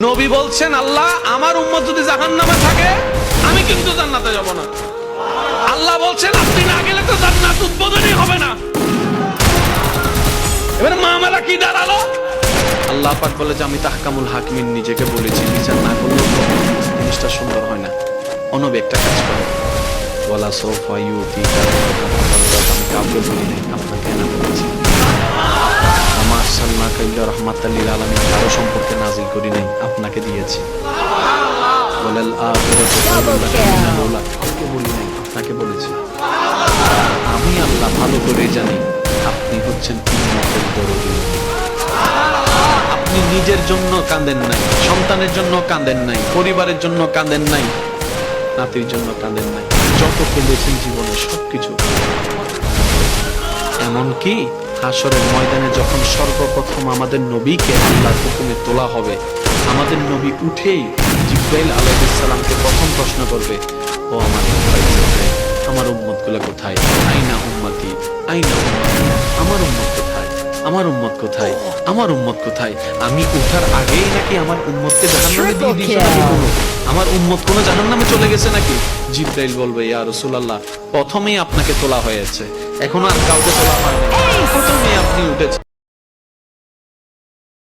নবী বলছেন, আল্লাহ আমার উম্মত যদি জাহান্নামে থাকে আমি কিন্তু জান্নাতে যাব না। আল্লাহ বলছেন আপনি না গেলে তো জান্নাত উদ্বোধনই হবে না। এবারে মামলা কি দাঁড়ালো? আল্লাহ পাক বলে যে আমি তাহকামুল হাকিমিন নিজেকে বলেছি, বিচার না করলে জিনিসটা সুন্দর হয় না। অনবী একটা কাজ করে, ওয়ালা সাউফা ইউতিকা, আমি কাউকে বলি নাই, আপনাকে না বলেছি। আমার সাল্লাল্লাহু আলাইহি রাহমাতাল লিল আলামিন কারো সম্পর্কে নাজিল করি নাই, আপনাকে দিয়েছি। ওয়ালাল আখিরাতু খায়রুল লাক, কাউকে বলি নাই, আপনাকে বলেছি। আমি আল্লাহ ভালো করে জানি আপনি হচ্ছেন উম্মতের দরদি। আপনি নিজের জন্য কাঁদেন নাই, সন্তানের জন্য কাঁদেন নাই, পরিবারের জন্য কাঁদেন নাই, নাতির জন্য কাঁদেন নাই, যত পেয়েছেন জীবনে সবকিছু। এমনকি হাসরের ময়দানে যখন সর্বপ্রথম আমাদের নবীকে আল্লাহর হুকুমে তোলা হবে, আমাদের নবী উঠেই জিবরাইল আলাইহিস সালামকে প্রথম প্রশ্ন করবে, ও আমার ভাই, আমার উম্মতগুলো কোথায়? আইনা উম্মতি, আইনা উম্মতি, আমার উম্মত কোথায়? আমার উম্মত কোথায়? আমার উম্মত কোথায়? আমি উঠার আগেই নাকি আমার উম্মতকে জাহান্নামে দিয়ে দিয়েছে নাকি কোনো? আমার উম্মত কোনো জাহান্নামে চলে গেছে নাকি? জিবরাইল বলবে, ইয়া রাসূলুল্লাহ, প্রথমেই আপনাকে তোলা হয়েছে, এখন আর কাউকে তোলা হয়নি, প্রথমেই আপনি উঠেছেন।